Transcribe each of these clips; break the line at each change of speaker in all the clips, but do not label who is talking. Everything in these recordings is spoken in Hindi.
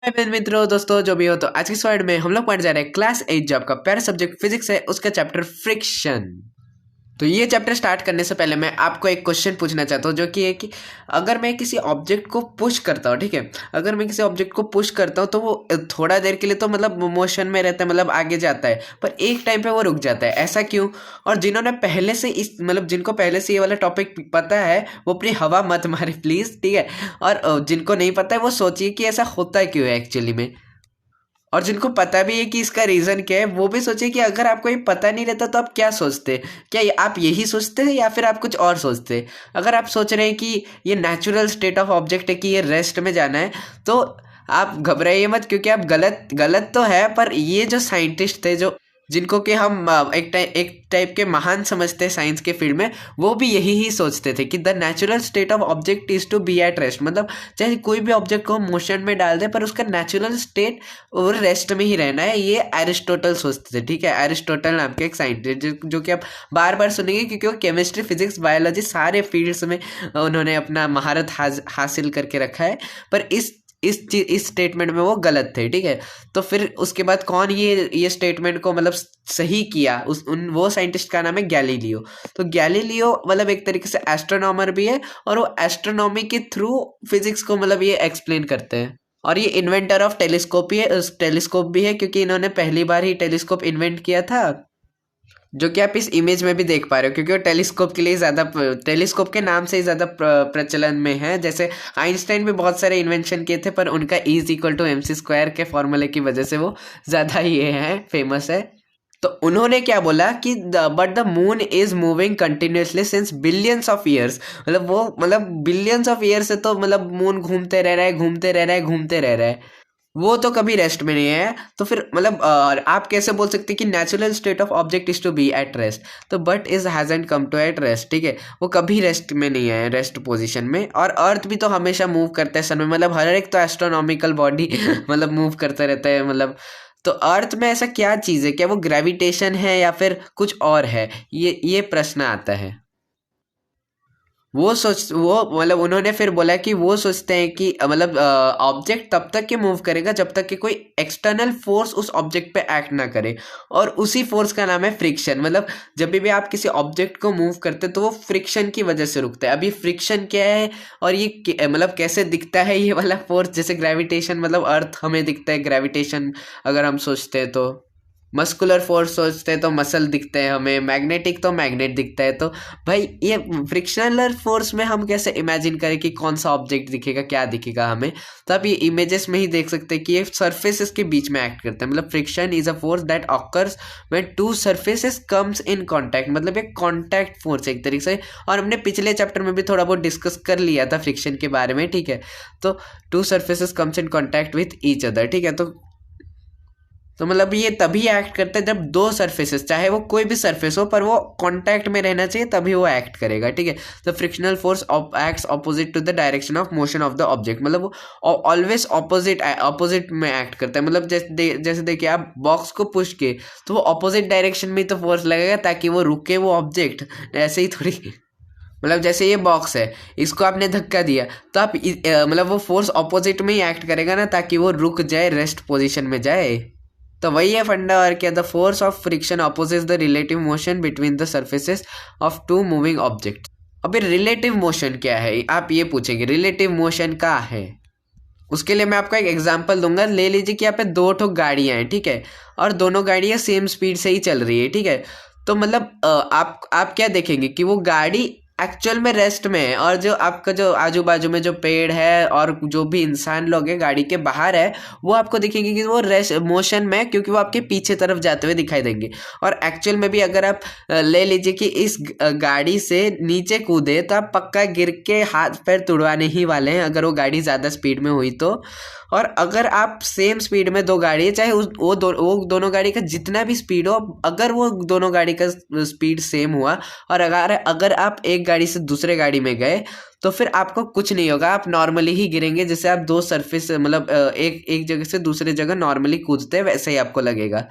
हाय मित्रों दोस्तों जो भी हो तो आज की स्लाइड में हम लोग पढ़ जा रहे हैं क्लास 8 जो आपका प्यारा सब्जेक्ट फिजिक्स है उसका चैप्टर फ्रिक्शन। तो ये चैप्टर स्टार्ट करने से पहले मैं आपको एक क्वेश्चन पूछना चाहता हूँ जो कि है कि अगर मैं किसी ऑब्जेक्ट को पुश करता हूँ, ठीक है, अगर मैं किसी ऑब्जेक्ट को पुश करता हूँ तो वो थोड़ा देर के लिए तो मतलब मोशन में रहता है, मतलब आगे जाता है, पर एक टाइम पे वो रुक जाता है, ऐसा क्यों? और जिन्होंने पहले से इस मतलब जिनको पहले से ये वाला टॉपिक पता है वो अपनी हवा मत मारे प्लीज़, ठीक है। और जिनको नहीं पता है वो सोचिए कि ऐसा होता क्यों है एक्चुअली में। और जिनको पता भी है कि इसका रीज़न क्या है वो भी सोचिए कि अगर आपको ये पता नहीं रहता तो आप क्या सोचते, क्या आप यही सोचते हैं या फिर आप कुछ और सोचते हैं? अगर आप सोच रहे हैं कि ये नेचुरल स्टेट ऑफ ऑब्जेक्ट है कि ये रेस्ट में जाना है तो आप घबराइए मत, क्योंकि आप गलत गलत तो है, पर ये जो साइंटिस्ट थे जो जिनको कि हम एक टाइप के महान समझते हैं साइंस के फील्ड में, वो भी यही ही सोचते थे कि the natural state of object is to be at rest, मतलब चाहे कोई भी ऑब्जेक्ट को मोशन में डाल दे पर उसका नेचुरल स्टेट और रेस्ट में ही रहना है। ये एरिस्टोटल सोचते थे, ठीक है। एरिस्टोटल नाम के एक साइंटिस्ट जो कि आप बार बार सुनेंगे क्योंकि वो केमिस्ट्री फिजिक्स बायोलॉजी सारे फील्ड्स में उन्होंने अपना महारत हासिल करके रखा है, पर इस स्टेटमेंट में वो गलत थे, ठीक है। तो फिर उसके बाद कौन ये स्टेटमेंट को मतलब सही किया, वो साइंटिस्ट का नाम है गैलीलियो। तो गैलीलियो मतलब एक तरीके से एस्ट्रोनॉमर भी है और वो एस्ट्रोनॉमी के थ्रू फिजिक्स को मतलब ये एक्सप्लेन करते हैं। और ये इन्वेंटर ऑफ टेलीस्कोप ही है, टेलीस्कोप भी है क्योंकि इन्होंने पहली बार ही टेलीस्कोप इन्वेंट किया था, जो कि आप इस इमेज में भी देख पा रहे हो, क्योंकि वो टेलीस्कोप के लिए ज़्यादा, टेलीस्कोप के नाम से ही ज़्यादा प्रचलन में है। जैसे आइंस्टाइन भी बहुत सारे इन्वेंशन किए थे पर उनका E=mc² के फॉर्मूले की वजह से वो ज़्यादा ये है, फेमस है। तो उन्होंने क्या बोला कि but the moon is moving continuously since billions of years, मतलब वो मतलब बिलियंस ऑफ ईयर्स से तो मतलब मून घूमते रह रहा है, घूमते रह रहा है, घूमते रह रहा है, वो तो कभी रेस्ट में नहीं है। तो फिर मतलब आप कैसे बोल सकते हैं कि natural state of object is to be at rest? तो but is hasn't come to at rest, ठीक है, वो कभी रेस्ट में नहीं है, रेस्ट पोजीशन में। और अर्थ भी तो हमेशा मूव करता है सन में, मतलब हर एक तो एस्ट्रोनॉमिकल बॉडी मतलब मूव करता रहता है, मतलब तो अर्थ में ऐसा क्या चीज़ है, क्या वो ग्रेविटेशन है या फिर कुछ और है? ये प्रश्न आता है। वो मतलब उन्होंने फिर बोला कि वो सोचते हैं कि मतलब ऑब्जेक्ट तब तक के मूव करेगा जब तक कि कोई एक्सटर्नल फोर्स उस ऑब्जेक्ट पे एक्ट ना करे, और उसी फोर्स का नाम है फ्रिक्शन। मतलब जब भी आप किसी ऑब्जेक्ट को मूव करते तो वो फ्रिक्शन की वजह से रुकता है। अभी फ्रिक्शन क्या है और ये मतलब कैसे दिखता है ये वाला फोर्स? जैसे ग्रेविटेशन, मतलब अर्थ हमें दिखता है ग्रेविटेशन, अगर हम सोचते हैं तो मस्कुलर फोर्स सोचते हैं तो मसल दिखते हैं हमें, मैग्नेटिक तो मैग्नेट दिखता है। तो भाई ये फ्रिक्शनल फोर्स में हम कैसे इमेजिन करें कि कौन सा ऑब्जेक्ट दिखेगा, क्या दिखेगा हमें? तो आप ये इमेजेस में ही देख सकते हैं कि ये सर्फेसेस के बीच में एक्ट करता है। मतलब friction is a force that occurs when two surfaces comes in contact, मतलब एक कांटेक्ट फोर्स एक तरीके से। और हमने पिछले चैप्टर में भी थोड़ा बहुत डिस्कस कर लिया था फ्रिक्शन के बारे में, ठीक है। तो two surfaces comes in contact with each other, ठीक है। तो मतलब ये तभी एक्ट करता है जब दो सरफेसेस, चाहे वो कोई भी सरफेस हो, पर वो कांटेक्ट में रहना चाहिए तभी वो एक्ट करेगा, ठीक है। तो frictional force acts opposite to the direction of motion of the object, मतलब वो ऑलवेज ऑपोजिट में एक्ट करता है। मतलब जैसे देखिए आप बॉक्स को पुश किए तो वो ऑपोजिट डायरेक्शन में तो फोर्स लगेगा ताकि वो रुके वो ऑब्जेक्ट, ऐसे ही थोड़ी मतलब जैसे ये बॉक्स है, इसको आपने धक्का दिया तो आप मतलब वो फोर्स ऑपोजिट में ही एक्ट करेगा ना, ताकि वो रुक जाए, रेस्ट पोजीशन में जाए। तो वही है फंडा, और क्या? The force of friction opposites the relative motion between the surfaces of two moving object. अभी रिलेटिव मोशन क्या है आप ये पूछेंगे, रिलेटिव मोशन क्या है? उसके लिए मैं आपको एक एग्जांपल दूंगा। ले लीजिए कि यहाँ पे दो ठो गाड़ियाँ हैं, ठीक है, और दोनों गाड़ियाँ सेम स्पीड से ही चल रही है, ठीक है। तो मतलब आप क्या देखेंगे कि वो गाड़ी एक्चुअल में रेस्ट में है, और जो आपका जो आजू बाजू में जो पेड़ है और जो भी इंसान लोग हैं गाड़ी के बाहर है, वो आपको दिखेंगे कि वो रेस्ट मोशन में है, क्योंकि वो आपके पीछे तरफ जाते हुए दिखाई देंगे। और एक्चुअल में भी अगर आप ले लीजिए कि इस गाड़ी से नीचे कूदे तो आप पक्का गिर के हाथ पैर तुड़वाने ही वाले हैं अगर वो गाड़ी ज़्यादा स्पीड में हुई तो। और अगर आप सेम स्पीड में दो गाड़ी है, चाहे वो दोनों गाड़ी का जितना भी स्पीड हो, अगर वो दोनों गाड़ी का स्पीड सेम हुआ और अगर आप एक गाड़ी से दूसरे गाड़ी में गए तो फिर आपको कुछ नहीं होगा, आप नॉर्मली ही गिरेंगे। जैसे आप दो सरफेस मतलब एक जगह से दूसरे जगह नॉर्मली कूदते हैं वैसे ही आपको लगेगा।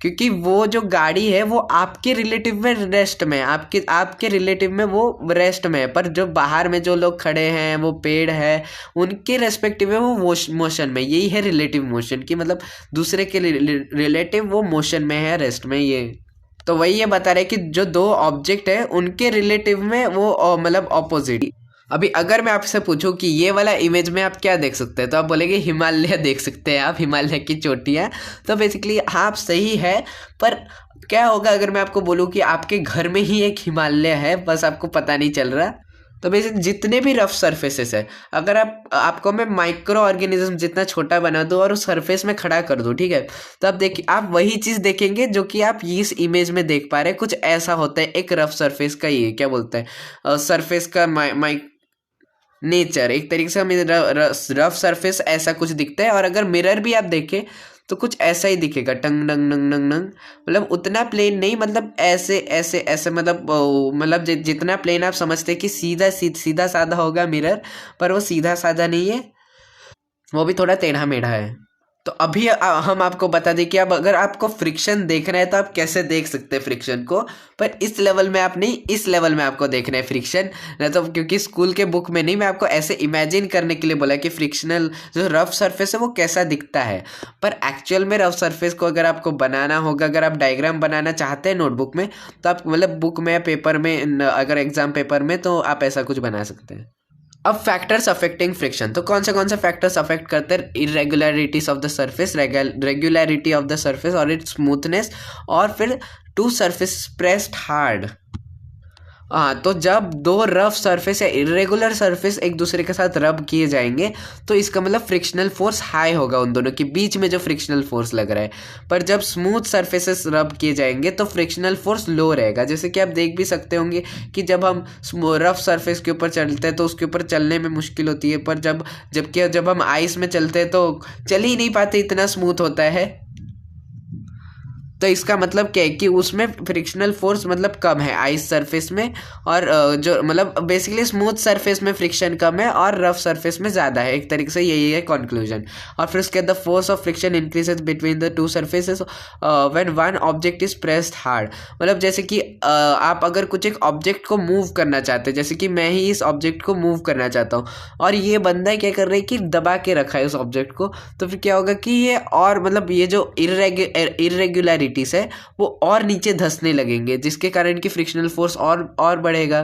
क्योंकि वो जो गाड़ी है वो आपके रिलेटिव में रेस्ट में, आपके रिलेटिव में वो रेस्ट में है, पर जो बाहर में जो लोग खड़े हैं वो पेड़ है उनके रेस्पेक्टिव में वो मोशन में। यही है रिलेटिव मोशन की, मतलब दूसरे के रिलेटिव वो मोशन में है, रेस्ट में। ये तो वही ये बता रहे कि जो दो ऑब्जेक्ट है उनके रिलेटिव में वो मतलब ऑपोजिट। अभी अगर मैं आपसे पूछूं कि ये वाला इमेज में आप क्या देख सकते हैं, तो आप बोलेंगे हिमालय देख सकते हैं आप, हिमालय की चोटियाँ। तो बेसिकली हाँ, आप सही है, पर क्या होगा अगर मैं आपको बोलूँ कि आपके घर में ही एक हिमालय है, बस आपको पता नहीं चल रहा। तो बेसिक जितने भी रफ सरफेसेस है, अगर आपको मैं माइक्रो ऑर्गेनिज्म जितना छोटा बना दूँ और उस सरफेस में खड़ा कर दूँ, ठीक है, तो आप वही चीज़ देखेंगे जो कि आप इस इमेज में देख पा रहे हैं। कुछ ऐसा होता है एक रफ सरफेस का, ये क्या बोलते हैं, सरफेस का नेचर। एक तरीके से हमें रफ सरफेस ऐसा कुछ दिखता है। और अगर मिरर भी आप देखें तो कुछ ऐसा ही दिखेगा, टंग नंग नंग नंग नंग, मतलब उतना प्लेन नहीं, मतलब ऐसे ऐसे ऐसे, मतलब जितना प्लेन आप समझते हैं कि सीधा साधा होगा मिरर, पर वो सीधा साधा नहीं है, वो भी थोड़ा टेढ़ा मेढ़ा है। तो अभी हम आपको बता दें कि अब अगर आपको फ्रिक्शन देखना है तो आप कैसे देख सकते हैं फ्रिक्शन को, पर इस लेवल में आप नहीं, इस लेवल में आपको देखना है फ्रिक्शन। नहीं तो क्योंकि स्कूल के बुक में नहीं, मैं आपको ऐसे इमेजिन करने के लिए बोला कि फ्रिक्शनल जो रफ सरफेस है वो कैसा दिखता है। पर एक्चुअल में रफ सरफेस को अगर आपको बनाना होगा, अगर आप डायग्राम बनाना चाहते हैं नोटबुक में, तो आप मतलब बुक में या पेपर में, अगर एग्जाम पेपर में, तो आप ऐसा कुछ बना सकते हैं। अब फैक्टर्स अफेक्टिंग फ्रिक्शन, तो कौन से फैक्टर्स अफेक्ट करते हैं irregularities of the surface, regularity of the surface और इट्स स्मूथनेस, और फिर टू सरफेस प्रेस्ड हार्ड। हाँ, तो जब दो रफ सरफेस या इरेगुलर सरफेस एक दूसरे के साथ रब किए जाएंगे तो इसका मतलब फ्रिक्शनल फोर्स हाई होगा उन दोनों के बीच में जो फ्रिक्शनल फोर्स लग रहा है। पर जब स्मूथ सरफेसेस रब किए जाएंगे तो फ्रिक्शनल फोर्स लो रहेगा। जैसे कि आप देख भी सकते होंगे कि जब हम रफ सरफेस के ऊपर चलते हैं तो उसके ऊपर चलने में मुश्किल होती है, पर जब हम आइस में चलते हैं तो चल ही नहीं पाते, इतना स्मूथ होता है। तो इसका मतलब क्या है कि उसमें फ्रिक्शनल फोर्स मतलब कम है आइस सरफेस में, और जो मतलब बेसिकली स्मूथ सरफेस में फ्रिक्शन कम है और रफ सरफेस में ज़्यादा है। एक तरीके से यही है कंक्लूजन। और फिर उसके the force of friction increases between the two surfaces when one object is pressed hard. मतलब जैसे कि आप अगर कुछ एक ऑब्जेक्ट को मूव करना चाहते हैं, जैसे कि मैं ही इस ऑब्जेक्ट को मूव करना चाहता हूँ और ये बंदा क्या कर रहा है कि दबा के रखा है उस ऑब्जेक्ट को, तो फिर क्या होगा कि ये और मतलब ये जो इरेगुलरिटीज है वो और नीचे धंसने लगेंगे, जिसके कारण कि फ्रिक्शनल फोर्स और बढ़ेगा।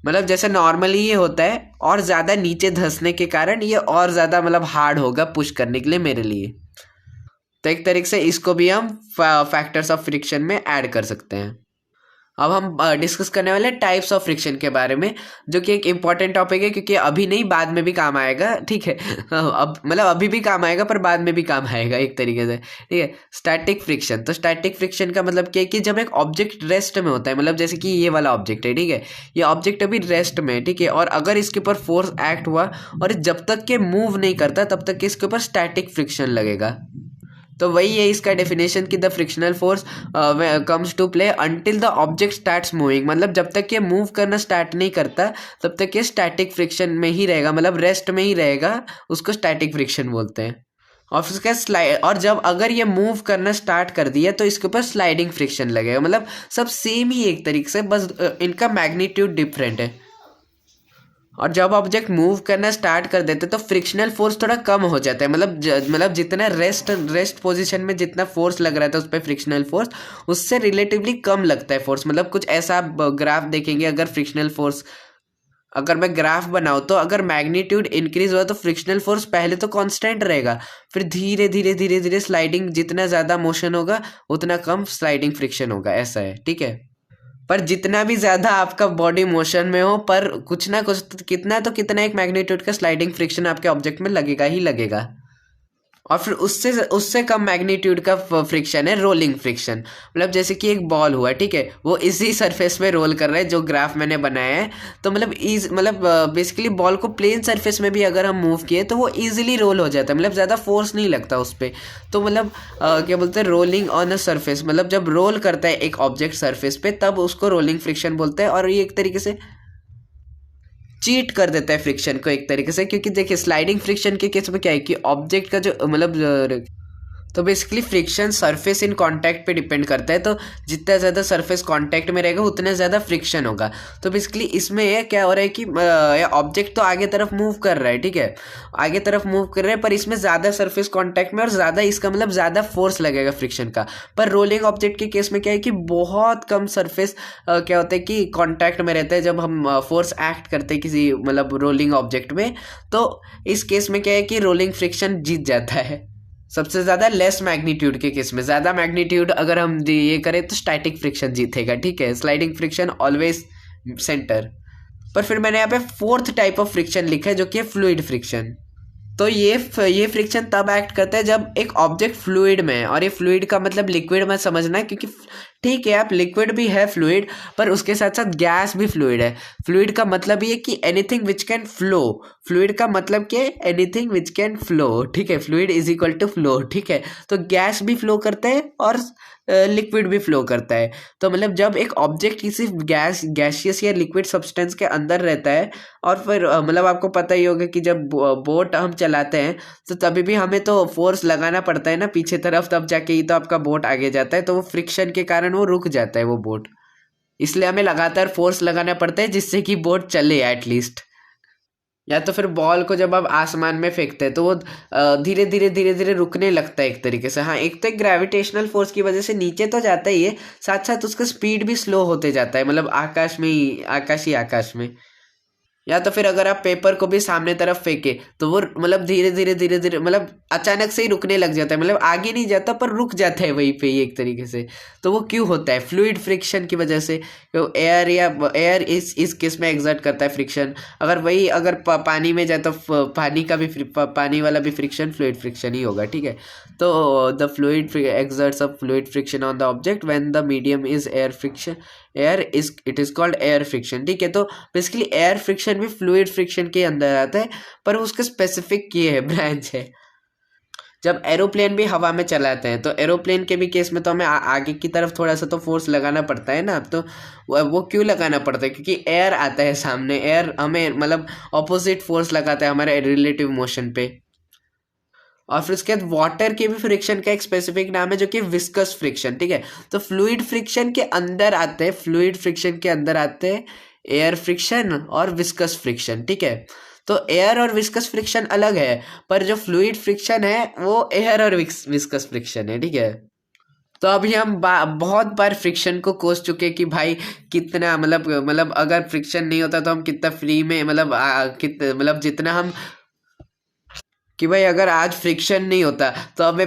मतलब जैसे नॉर्मली ये होता है, और ज़्यादा नीचे धंसने के कारण ये और ज़्यादा मतलब हार्ड होगा पुश करने के लिए मेरे लिए। तो एक तरीके से इसको भी हम फैक्टर्स ऑफ फ्रिक्शन में ऐड कर सकते हैं। अब हम डिस्कस करने वाले टाइप्स ऑफ फ्रिक्शन के बारे में, जो कि एक इम्पॉर्टेंट टॉपिक है, क्योंकि अभी नहीं बाद में भी काम आएगा, ठीक है। अब मतलब अभी भी काम आएगा पर बाद में भी काम आएगा एक तरीके से, ठीक है। स्टैटिक फ्रिक्शन, तो स्टैटिक फ्रिक्शन का मतलब क्या है कि जब एक ऑब्जेक्ट रेस्ट में होता है, मतलब जैसे कि ये वाला ऑब्जेक्ट है, ठीक है, ये ऑब्जेक्ट अभी रेस्ट में है, ठीक है, और अगर इसके ऊपर फोर्स एक्ट हुआ और जब तक के मूव नहीं करता तब तक के इसके ऊपर स्टैटिक फ्रिक्शन लगेगा। तो वही है इसका डेफिनेशन कि the frictional force comes to play until the object starts moving. मतलब जब तक ये मूव करना स्टार्ट नहीं करता तब तक ये स्टैटिक फ्रिक्शन में ही रहेगा, मतलब रेस्ट में ही रहेगा, उसको स्टैटिक फ्रिक्शन बोलते हैं। और उसका स्लाइड, और जब अगर ये मूव करना स्टार्ट कर दिया तो इसके ऊपर स्लाइडिंग फ्रिक्शन लगेगा। मतलब सब सेम ही एक तरीके से, बस इनका मैग्नीट्यूड डिफरेंट है। और जब ऑब्जेक्ट मूव करना स्टार्ट कर देते तो फ्रिक्शनल फोर्स थोड़ा कम हो जाता है, मतलब जितना रेस्ट पोजीशन में जितना फोर्स लग रहा था उस पर फ्रिक्शनल फोर्स, उससे रिलेटिवली कम लगता है फोर्स। मतलब कुछ ऐसा आप ग्राफ देखेंगे, अगर फ्रिक्शनल फोर्स, अगर मैं ग्राफ बनाऊँ तो अगर मैग्नीट्यूड इंक्रीज हुआ तो फ्रिक्शनल फोर्स पहले तो कांस्टेंट रहेगा, फिर धीरे धीरे धीरे धीरे स्लाइडिंग, जितना ज़्यादा मोशन होगा उतना कम स्लाइडिंग फ्रिक्शन होगा, ऐसा है, ठीक है। पर जितना भी ज़्यादा आपका बॉडी मोशन में हो, पर कुछ ना कुछ कितना एक मैग्नीट्यूड का स्लाइडिंग फ्रिक्शन आपके ऑब्जेक्ट में लगेगा ही लगेगा। और फिर उससे कम मैग्नीट्यूड का फ्रिक्शन है रोलिंग फ्रिक्शन। मतलब जैसे कि एक बॉल हुआ, ठीक है, वो इसी सरफेस पे रोल कर रहा है जो ग्राफ मैंने बनाया है, तो मतलब बेसिकली बॉल को प्लेन सरफेस में भी अगर हम मूव किए तो वो इजीली रोल हो जाता है, मतलब ज़्यादा फोर्स नहीं लगता उस पर। तो मतलब क्या बोलते हैं, रोलिंग ऑन अ सरफेस, मतलब जब रोल करता है एक ऑब्जेक्ट सरफेस पे तब उसको रोलिंग फ्रिक्शन बोलते हैं। और ये एक तरीके से चीट कर देता है फ्रिक्शन को एक तरीके से, क्योंकि देखिए स्लाइडिंग फ्रिक्शन के केस में क्या है कि ऑब्जेक्ट का जो मतलब, तो basically friction surface in contact पे डिपेंड करता है, तो जितना ज़्यादा सरफेस कांटेक्ट में रहेगा उतना ज़्यादा फ्रिक्शन होगा। तो बेसिकली इसमें ये क्या हो रहा है कि ऑब्जेक्ट तो आगे तरफ मूव कर रहा है, ठीक है, आगे तरफ मूव कर रहा है, पर इसमें ज़्यादा सरफेस कांटेक्ट में और ज़्यादा इसका मतलब ज़्यादा फोर्स लगेगा फ्रिक्शन का। पर रोलिंग ऑब्जेक्ट के केस में क्या है कि बहुत कम सरफेस क्या होता है कि कांटेक्ट में रहता है जब हम फोर्स एक्ट करते हैं किसी मतलब रोलिंग ऑब्जेक्ट में। तो इस केस में क्या है कि रोलिंग फ्रिक्शन जीत जाता है सबसे ज़्यादा लेस मैग्नीट्यूड के केस में। ज़्यादा मैग्नीट्यूड अगर हम ये करें तो स्टैटिक फ्रिक्शन जीतेगा, ठीक है, स्लाइडिंग फ्रिक्शन ऑलवेज सेंटर। पर फिर मैंने यहाँ पे फोर्थ टाइप ऑफ फ्रिक्शन लिखा है जो कि है फ्लूइड फ्रिक्शन। तो ये फ्रिक्शन तब एक्ट करता है जब एक ऑब्जेक्ट फ्लूइड में है, और ये फ्लूइड का मतलब लिक्विड में समझना है, क्योंकि ठीक है आप लिक्विड भी है फ्लूइड, पर उसके साथ साथ गैस भी फ्लूइड है। फ्लूइड का मतलब ये कि anything which can flow, fluid का मतलब क्या है, एनीथिंग विच कैन फ्लो, ठीक है, fluid is equal to flow, ठीक है। तो गैस भी फ्लो करता है और लिक्विड भी फ्लो करता है। तो मतलब जब एक ऑब्जेक्ट किसी गैसियस या लिक्विड सब्सटेंस के अंदर रहता है, और फिर मतलब आपको पता ही होगा कि जब बोट हम चलाते हैं तो तभी भी हमें तो फोर्स लगाना पड़ता है ना पीछे तरफ, तब जाके ही तो आपका बोट आगे जाता है। तो वो फ्रिक्शन के कारण वो रुक जाता है वो बोट, इसलिए हमें लगातार फोर्स लगाना पड़ता है जिससे कि बोट चले एटलीस्ट। या तो फिर बॉल को जब आप आसमान में फेंकते हैं तो वो धीरे धीरे रुकने लगता है एक तरीके से। हाँ, एक तो एक ग्रेविटेशनल फोर्स की वजह से नीचे तो जाता ही है, साथ साथ उसका स्पीड भी स्लो होते जाता है, मतलब आकाश में। या तो फिर अगर आप पेपर को भी सामने तरफ फेंके तो वो मतलब धीरे धीरे मतलब अचानक से ही रुकने लग जाता है, मतलब आगे नहीं जाता पर रुक जाता है वहीं पे ही एक तरीके से। तो वो क्यों होता है? फ्लूइड फ्रिक्शन की वजह से। तो एयर इस केस में एग्जर्ट करता है फ्रिक्शन। अगर पानी में जाए तो पानी वाला भी फ्रिक्शन फ्लूइड फ्रिक्शन ही होगा, ठीक है। तो the fluid exerts a fluid friction on the object when the medium is it is called air friction, ठीक है। तो बेसिकली एयर फ्रिक्शन भी फ्लूइड फ्रिक्शन के अंदर आता है, पर उसका स्पेसिफिक ये है ब्रांच है। जब एरोप्लेन भी हवा में चलाते हैं तो एरोप्लेन के भी केस में तो हमें आगे की तरफ थोड़ा सा तो फोर्स लगाना पड़ता है ना। तो वो क्यों लगाना पड़ता है? क्योंकि एयर आता है सामने, एयर हमें मतलब ऑपोजिट फोर्स लगाता है हमारे रिलेटिव मोशन पे। और फिर उसके बाद वाटर के भी फ्रिक्शन का एक स्पेसिफिक नाम है जो कि विस्कस फ्रिक्शन, ठीक है। तो फ्लूइड फ्रिक्शन के अंदर आते हैं एयर फ्रिक्शन और विस्कस फ्रिक्शन, ठीक है। तो एयर और विस्कस फ्रिक्शन अलग है, पर जो फ्लूइड फ्रिक्शन है वो एयर और विस्कस फ्रिक्शन है, ठीक है। तो अभी हम बहुत बार फ्रिक्शन को कोस चुके कि भाई कितना मतलब अगर फ्रिक्शन नहीं होता तो हम कितना फ्री में मतलब जितना हम कि भाई अगर आज फ्रिक्शन नहीं होता तो हमें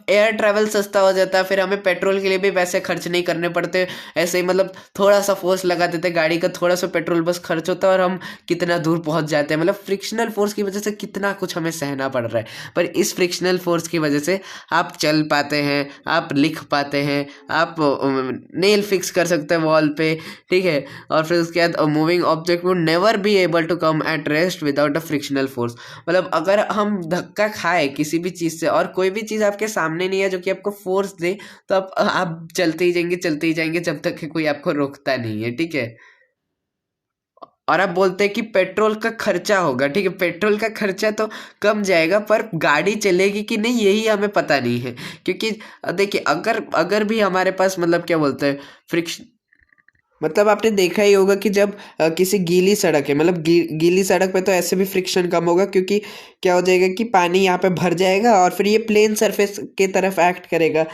एयर ट्रैवल सस्ता हो जाता, फिर हमें पेट्रोल के लिए भी पैसे खर्च नहीं करने पड़ते। ऐसे ही थोड़ा सा फोर्स लगा देते गाड़ी का, थोड़ा सा पेट्रोल बस खर्च होता है और हम कितना दूर पहुंच जाते हैं। फ्रिक्शनल फोर्स की वजह से कितना कुछ हमें सहना पड़ रहा है, पर इस फ्रिक्शनल फोर्स की वजह से आप चल पाते हैं, आप लिख पाते हैं, आप नेल फिक्स कर सकते हैं वॉल पे, ठीक है। और फिर उसके बाद moving object would never be able to come at rest without a frictional force. अगर हम धक्का खाए किसी भी चीज से और कोई भी चीज आपके सामने नहीं है जो कि आपको फोर्स दे, तो आप चलते ही जाएंगे जब तक कि कोई आपको रोकता नहीं है, ठीक है। और आप बोलते हैं कि पेट्रोल का खर्चा होगा, ठीक है, पेट्रोल का खर्चा तो कम जाएगा, पर गाड़ी चलेगी कि नहीं यही हमें पता नहीं है। क्योंकि देखिए अगर भी हमारे पास क्या बोलते हैं फ्रिक्शन, आपने देखा ही होगा कि जब किसी गीली सड़क है, गीली सड़क पे तो ऐसे भी फ्रिक्शन कम होगा, क्योंकि क्या हो जाएगा कि पानी यहाँ पे भर जाएगा और फिर ये प्लेन सरफेस के तरफ एक्ट करेगा।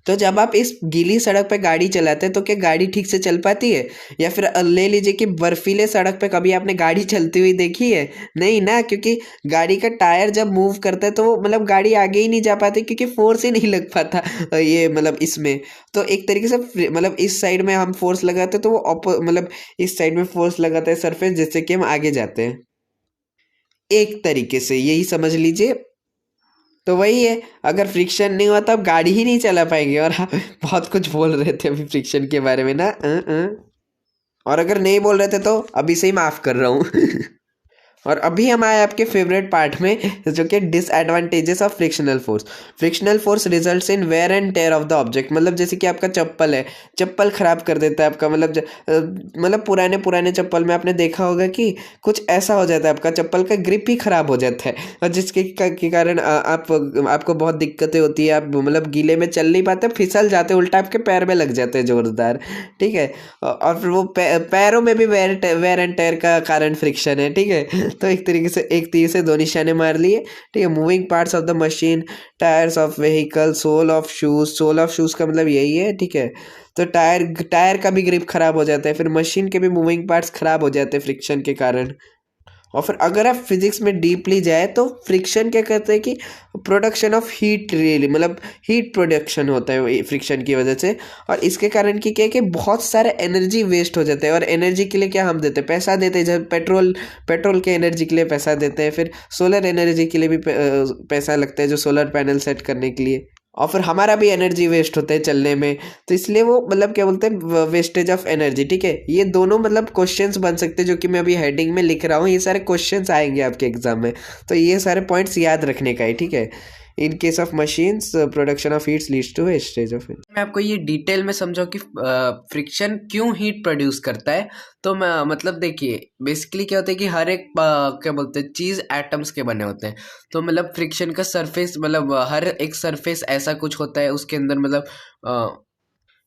तो जब आप इस गीली सड़क पे गाड़ी चलाते हैं तो क्या गाड़ी ठीक से चल पाती है? या फिर ले लीजिए कि बर्फीले सड़क पे कभी आपने गाड़ी चलती हुई देखी है? नहीं ना, क्योंकि गाड़ी का टायर जब मूव करता है तो वो गाड़ी आगे ही नहीं जा पाती, क्योंकि फोर्स ही नहीं लग पाता ये इसमें। तो एक तरीके से इस साइड में हम फोर्स लगाते हैं तो वो इस साइड में फोर्स लगाता है सरफेस, जिससे कि हम आगे जाते हैं। एक तरीके से यही समझ लीजिए। तो वही है, अगर फ्रिक्शन नहीं हुआ तो आप गाड़ी ही नहीं चला पाएंगे। और आप बहुत कुछ बोल रहे थे अभी फ्रिक्शन के बारे में ना, और अगर नहीं बोल रहे थे तो अभी से ही माफ कर रहा हूँ। और अभी हम आए आपके फेवरेट पार्ट में, जो कि disadvantages of frictional force. Frictional force results in wear and tear of the object. मतलब जैसे कि आपका चप्पल है, चप्पल खराब कर देता है आपका। मतलब पुराने पुराने चप्पल में आपने देखा होगा कि कुछ ऐसा हो जाता है, आपका चप्पल का ग्रिप ही खराब हो जाता है, और जिसके के कारण आपको बहुत दिक्कतें होती है। आप मतलब गीले में चल नहीं पाते, फिसल जाते, उल्टा आपके पैर में लग जाते हैं जोरदार। ठीक है, और फिर वो पैरों में भी वेयर एंड टेयर का कारण फ्रिक्शन है। ठीक है, तो एक तरीके से एक तीर से दो निशाने मार लिए। ठीक है, moving parts of the machine, tyres of vehicle, sole of shoes. Sole of shoes का मतलब यही है। ठीक है, तो टायर का भी ग्रिप खराब हो जाता है, फिर मशीन के भी मूविंग पार्ट्स खराब हो जाते हैं फ्रिक्शन के कारण। और फिर अगर आप फिजिक्स में डीपली जाए तो फ्रिक्शन क्या कहते हैं कि प्रोडक्शन ऑफ हीट, रियली मतलब हीट प्रोडक्शन होता है फ्रिक्शन की वजह से। और इसके कारण की क्या है कि बहुत सारे एनर्जी वेस्ट हो जाते हैं। और एनर्जी के लिए क्या हम देते हैं, पैसा देते हैं। जब पेट्रोल के एनर्जी के लिए पैसा देते हैं, फिर सोलर एनर्जी के लिए भी पैसा लगता है, जो सोलर पैनल सेट करने के लिए। और फिर हमारा भी एनर्जी वेस्ट होता है चलने में, तो इसलिए वो मतलब क्या बोलते हैं, वेस्टेज ऑफ एनर्जी। ठीक है, ये दोनों मतलब क्वेश्चंस बन सकते हैं, जो कि मैं अभी हेडिंग में लिख रहा हूँ। ये सारे क्वेश्चंस आएंगे आपके एग्जाम में, तो ये सारे पॉइंट्स याद रखने का है। ठीक है, in case of machines production of heats leads to wastage of. मैं आपको ये डिटेल में समझाऊं कि फ्रिक्शन क्यों हीट प्रोड्यूस करता है। तो मैं मतलब देखिए, बेसिकली क्या होता है कि हर एक क्या बोलते हैं चीज़ एटम्स के बने होते हैं। तो मतलब फ्रिक्शन का सरफेस, मतलब हर एक सरफेस ऐसा कुछ होता है उसके अंदर, मतलब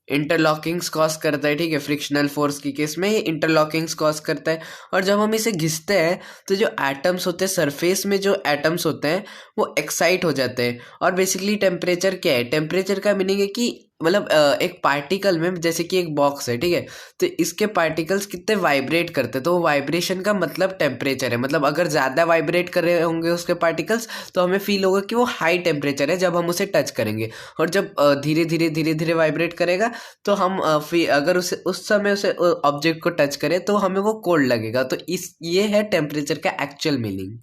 इंटरलॉकिंग्स कॉज करता है। ठीक है, फ्रिक्शनल फोर्स की केस में ये इंटरलॉकिंग्स कॉज करता है। और जब हम इसे घिसते हैं तो जो एटम्स होते हैं, सरफेस में जो एटम्स होते हैं वो एक्साइट हो जाते हैं। और बेसिकली टेम्परेचर क्या है, टेम्परेचर का मीनिंग है कि मतलब एक पार्टिकल में, जैसे कि एक बॉक्स है, ठीक है, तो इसके पार्टिकल्स कितने वाइब्रेट करते हैं, तो वो वाइब्रेशन का मतलब टेम्परेचर है। मतलब अगर ज़्यादा वाइब्रेट कर रहे होंगे उसके पार्टिकल्स, तो हमें फील होगा कि वो हाई टेम्परेचर है जब हम उसे टच करेंगे। और जब धीरे धीरे धीरे धीरे वाइब्रेट करेगा, तो हम अगर उस समय उसे ऑब्जेक्ट को टच करें तो हमें वो कोल्ड लगेगा। तो ये है टेम्परेचर का एक्चुअल मीनिंग।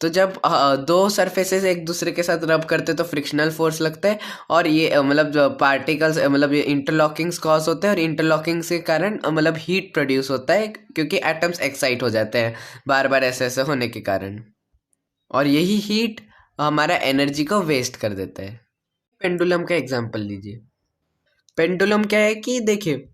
तो जब दो सरफेसेस एक दूसरे के साथ रब करते तो फ्रिक्शनल फोर्स लगता है। और ये मतलब जो पार्टिकल्स मतलब ये इंटरलॉकिंग्स कॉज होते हैं, और इंटरलॉकिंग्स के कारण मतलब हीट प्रोड्यूस होता है, क्योंकि एटम्स एक्साइट हो जाते हैं बार बार ऐसे ऐसे होने के कारण। और यही हीट हमारा एनर्जी को वेस्ट कर देता है। पेंडुलम का एग्जांपल लीजिए। पेंडुलम क्या है कि देखिए,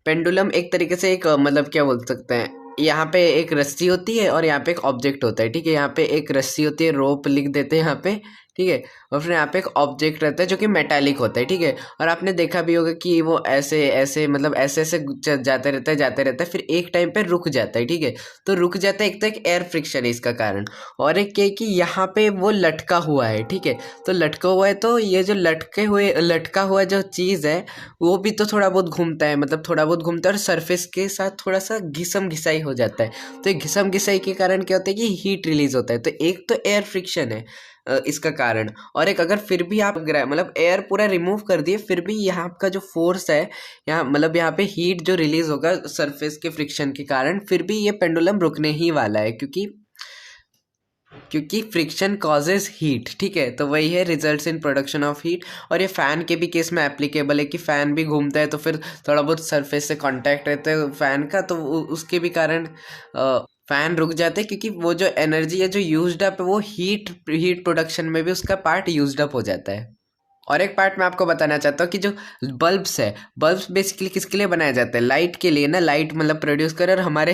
पेंडुलम एक तरीके से एक मतलब क्या बोल सकते हैं, यहाँ पे एक रस्सी होती है और यहाँ पे एक ऑब्जेक्ट होता है। ठीक है, यहाँ पे एक रस्सी होती है, रोप लिख देते हैं यहाँ पे। ठीक है, और फिर यहाँ पे एक ऑब्जेक्ट रहता है जो कि मेटालिक होता है। ठीक है, और आपने देखा भी होगा कि वो ऐसे ऐसे मतलब ऐसे ऐसे जाते रहता है, फिर एक टाइम पे रुक जाता है। ठीक है, तो रुक जाता है, एक तो एक एयर फ्रिक्शन है इसका कारण, और एक क्या है कि यहाँ पे वो लटका हुआ है। ठीक है, तो लटका हुआ है, तो ये जो लटका हुआ जो चीज़ है वो भी तो थोड़ा बहुत घूमता है, मतलब थोड़ा बहुत घूमता है, और सरफेस के साथ थोड़ा सा घिसम घिसाई हो जाता है। तो ये घिसम घिसाई के कारण क्या होता है कि हीट रिलीज होता है। तो एक तो एयर फ्रिक्शन है इसका कारण, और एक अगर फिर भी आप मतलब एयर पूरा रिमूव कर दिए, फिर भी यहाँ का जो फोर्स है, यहाँ मतलब यहाँ पे हीट जो रिलीज होगा सरफेस के फ्रिक्शन के कारण, फिर भी ये पेंडुलम रुकने ही वाला है, क्योंकि फ्रिक्शन कॉजेज हीट। ठीक है, तो वही है results in production of heat. और ये फ़ैन के भी केस में एप्लीकेबल है कि फ़ैन भी घूमता है, तो फिर थोड़ा बहुत सरफेस से कांटेक्ट रहता है फ़ैन का, तो उसके भी कारण फ़ैन रुक जाते हैं, क्योंकि वो जो एनर्जी है जो यूज्ड अप है वो हीट प्रोडक्शन में भी उसका पार्ट यूज्ड अप हो जाता है। और एक पार्ट मैं आपको बताना चाहता हूँ कि जो बल्ब्स है, बल्ब्स बेसिकली किसके लिए बनाए जाते हैं, लाइट के लिए ना। लाइट मतलब प्रोड्यूस करे और हमारे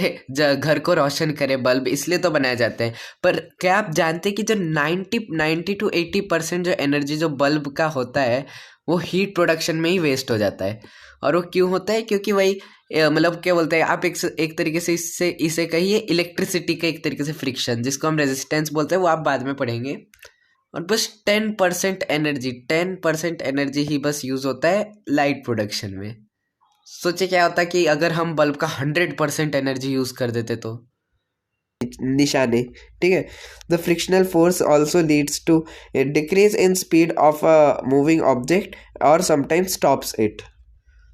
घर को रोशन करे, बल्ब इसलिए तो बनाए जाते हैं। पर क्या आप जानते हैं कि जो 90 to 80% जो एनर्जी जो बल्ब का होता है वो हीट प्रोडक्शन में ही वेस्ट हो जाता है। और वो क्यों होता है, क्योंकि वही मतलब क्या बोलते हैं आप, एक तरीके से इसे कहिए इलेक्ट्रिसिटी का एक तरीके से फ्रिक्शन, जिसको हम रेजिस्टेंस बोलते हैं, वो आप बाद में पढ़ेंगे। और बस 10% एनर्जी ही बस यूज होता है लाइट प्रोडक्शन में। सोचे क्या होता कि अगर हम बल्ब का 100% एनर्जी यूज कर देते तो। निशाने, ठीक है, the frictional force also leads to decrease in speed of a moving object और समटाइम्स स्टॉप्स इट।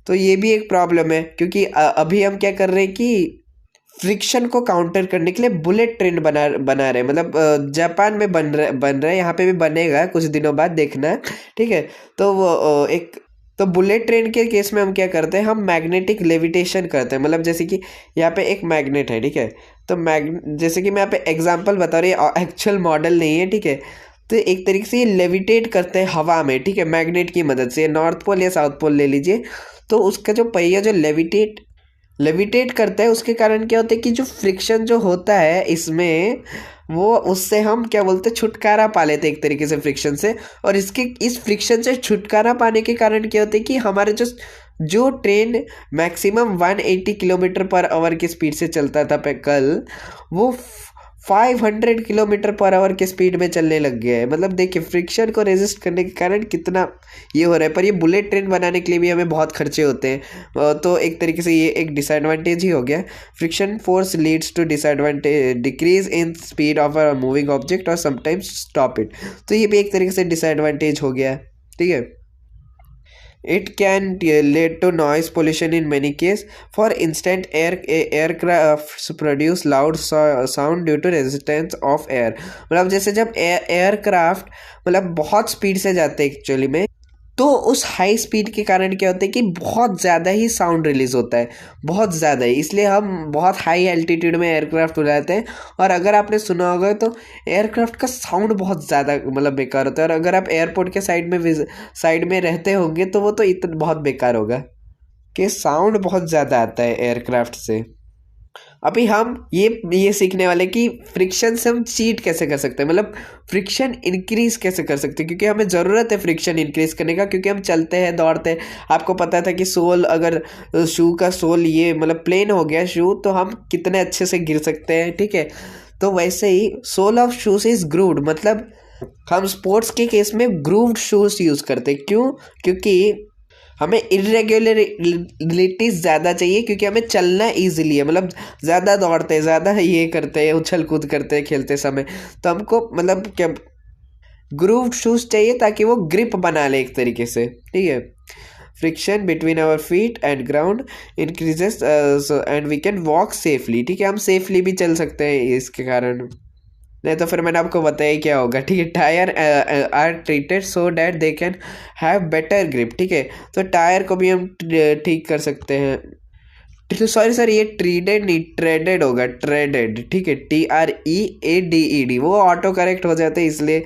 तो ये भी एक प्रॉब्लम है, क्योंकि अभी हम क्या कर रहे हैं कि फ्रिक्शन को काउंटर करने के लिए बुलेट ट्रेन बना रहे हैं। मतलब जापान में बन रहा है, यहाँ पे भी बनेगा कुछ दिनों बाद, देखना। ठीक है, तो वो एक तो बुलेट ट्रेन के केस में हम क्या करते हैं, हम मैग्नेटिक लेविटेशन करते हैं। मतलब जैसे कि यहाँ पे एक मैग्नेट है, ठीक है, तो जैसे कि मैं यहाँ पे एग्जांपल बता रही हूँ, एक्चुअल मॉडल नहीं है, ठीक है। तो एक तरीके से ये लेविटेट करते हैं हवा में, ठीक है, मैग्नेट की मदद से। नॉर्थ पोल या साउथ पोल ले लीजिए, तो उसका जो पहिया जो लेविटेट करता है, उसके कारण क्या होता है कि जो फ्रिक्शन जो होता है इसमें, वो उससे हम क्या बोलते हैं, छुटकारा पा लेते हैं एक तरीके से फ्रिक्शन से। और इस फ्रिक्शन से छुटकारा पाने के कारण क्या होता है कि हमारे जो जो train maximum 180 kilometre per hour की स्पीड से चलता था कल, वो 500 किलोमीटर पर आवर के स्पीड में चलने लग गया है। मतलब देखिए फ्रिक्शन को रेजिस्ट करने के कारण कितना ये हो रहा है। पर ये बुलेट ट्रेन बनाने के लिए भी हमें बहुत खर्चे होते हैं, तो एक तरीके से ये एक डिसएडवांटेज ही हो गया। Friction force leads to disadvantage decrease in speed of a moving object और समटाइम्स स्टॉप इट। तो ये भी एक तरीके से डिसएडवांटेज हो गया, ठीक है। It can lead to noise pollution in many cases. For instance, aircrafts produce loud sound due to resistance of air. मतलब जैसे जब एयरक्राफ्ट मतलब बहुत स्पीड से जाते हैं एक्चुअली में, तो उस हाई स्पीड के कारण क्या होता है कि बहुत ज़्यादा ही साउंड रिलीज होता है, बहुत ज़्यादा ही। इसलिए हम बहुत हाई एल्टीट्यूड में एयरक्राफ्ट उड़ाते हैं। और अगर आपने सुना होगा तो एयरक्राफ्ट का साउंड बहुत ज़्यादा मतलब बेकार होता है। और अगर आप एयरपोर्ट के साइड में रहते होंगे तो वो तो इतना बहुत बेकार होगा कि साउंड बहुत ज़्यादा आता है एयरक्राफ्ट से। अभी हम ये सीखने वाले कि फ्रिक्शन से हम चीट कैसे कर सकते हैं, मतलब फ्रिक्शन इंक्रीज कैसे कर सकते हैं, क्योंकि हमें ज़रूरत है फ्रिक्शन इंक्रीज करने का, क्योंकि हम चलते हैं दौड़ते हैं। आपको पता था कि सोल, अगर शू का सोल ये मतलब प्लेन हो गया शू, तो हम कितने अच्छे से गिर सकते हैं, ठीक है। तो वैसे ही sole of shoes is grooved, मतलब हम स्पोर्ट्स के केस में ग्रूव्ड शूज यूज़ करते हैं। क्यों? क्योंकि हमें इरेगुलरिटी ज़्यादा चाहिए, क्योंकि हमें चलना ईजिली है, मतलब ज़्यादा दौड़ते हैं, ज़्यादा ये करते हैं, उछल कूद करते हैं खेलते समय। तो हमको मतलब क्या ग्रूव्ड शूज़ चाहिए ताकि वो ग्रिप बना ले एक तरीके से, ठीक है। Friction between our feet and ground increases and we can walk safely, ठीक है, हम सेफली भी चल सकते हैं इसके कारण। नहीं तो फिर मैंने आपको बताया क्या होगा, ठीक है। Tyre are treated so that they can have better grip, ठीक है। तो टायर को भी हम ठीक कर सकते हैं। सॉरी सर, ये ट्रीडेड नहीं ट्रेडेड होगा, ट्रेडेड, ठीक है, TREADED। वो ऑटो करेक्ट हो जाते हैं इसलिए